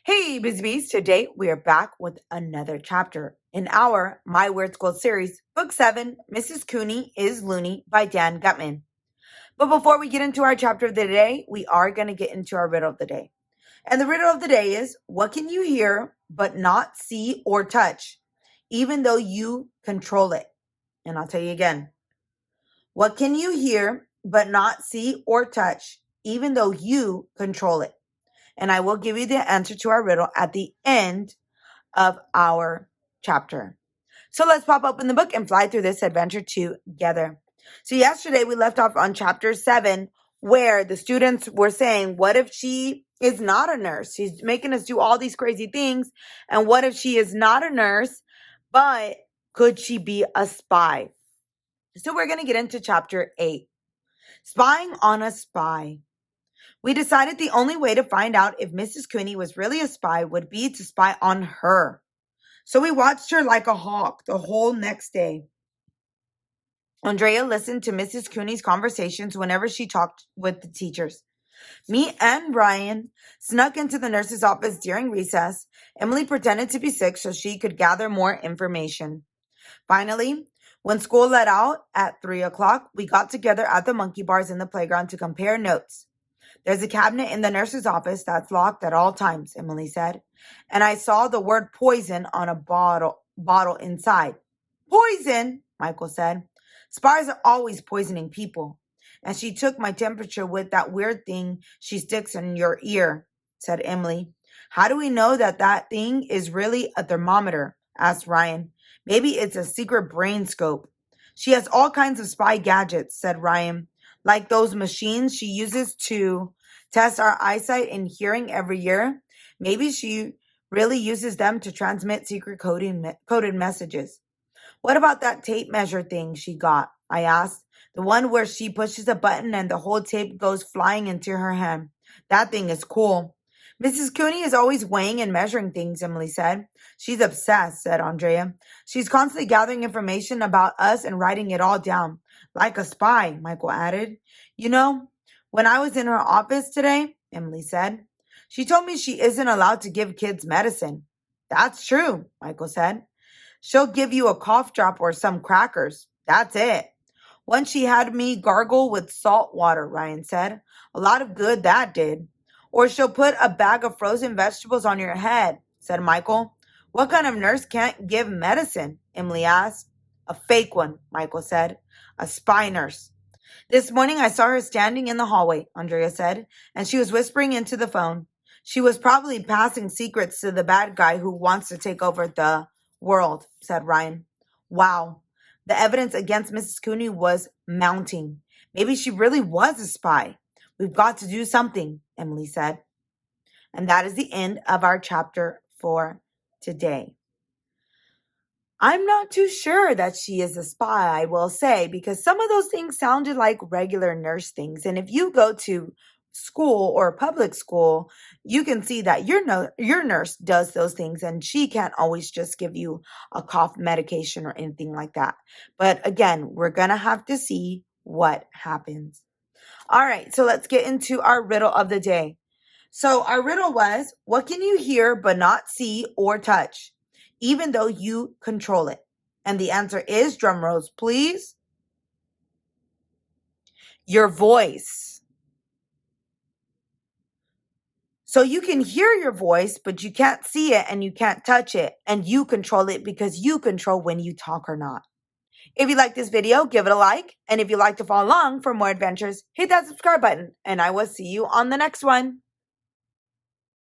Hey, Busy Bees. Today we are back with another chapter in our My Weird School series, Book 7, Mrs. Cooney is Loony by Dan Gutman. But before we get into our chapter of the day, we are going to get into our riddle of the day. And the riddle of the day is, what can you hear but not see or touch, even though you control it? And I'll tell you again. What can you hear but not see or touch, even though you control it? And I will give you the answer to our riddle at the end of our chapter. So let's pop open the book and fly through this adventure together. So yesterday we left off on chapter 7, where the students were saying, what if she is not a nurse? She's making us do all these crazy things. And what if she is not a nurse, but could she be a spy? So we're going to get into chapter 8. Spying on a spy. We decided the only way to find out if Mrs. Cooney was really a spy would be to spy on her. So we watched her like a hawk the whole next day. Andrea listened to Mrs. Cooney's conversations whenever she talked with the teachers. Me and Brian snuck into the nurse's office during recess. Emily pretended to be sick so she could gather more information. Finally, when school let out at 3 o'clock, we got together at the monkey bars in the playground to compare notes. There's a cabinet in the nurse's office that's locked at all times, Emily said. And I saw the word poison on a bottle inside. Poison, Michael said. Spies are always poisoning people. And she took my temperature with that weird thing she sticks in your ear, said Emily. How do we know that thing is really a thermometer? Asked Ryan. Maybe it's a secret brain scope. She has all kinds of spy gadgets, said Ryan. Like those machines she uses to test our eyesight and hearing every year. Maybe she really uses them to transmit secret coded messages. What about that tape measure thing she got? I asked. The one where she pushes a button and the whole tape goes flying into her hand. That thing is cool. Mrs. Cooney is always weighing and measuring things, Emily said. She's obsessed, said Andrea. She's constantly gathering information about us and writing it all down. Like a spy, Michael added. You know, when I was in her office today, Emily said, she told me she isn't allowed to give kids medicine. That's true, Michael said. She'll give you a cough drop or some crackers. That's it. Once she had me gargle with salt water, Ryan said. A lot of good that did. Or she'll put a bag of frozen vegetables on your head, said Michael. What kind of nurse can't give medicine? Emily asked. A fake one, Michael said. A spy nurse. This morning I saw her standing in the hallway, Andrea said, and she was whispering into the phone. She was probably passing secrets to the bad guy who wants to take over the world, said Ryan. Wow. The evidence against Mrs. Cooney was mounting. Maybe she really was a spy. We've got to do something, Emily said. And that is the end of our chapter for today. I'm not too sure that she is a spy, I will say, because some of those things sounded like regular nurse things. And if you go to school or public school, you can see that your nurse does those things, and she can't always just give you a cough medication or anything like that. But again, we're going to have to see what happens. All right, so let's get into our riddle of the day. So our riddle was, what can you hear but not see or touch, even though you control it? And the answer is, drum rolls, please, your voice. So you can hear your voice, but you can't see it and you can't touch it. And you control it because you control when you talk or not. If you like this video, give it a like. And if you'd like to follow along for more adventures, hit that subscribe button. And I will see you on the next one.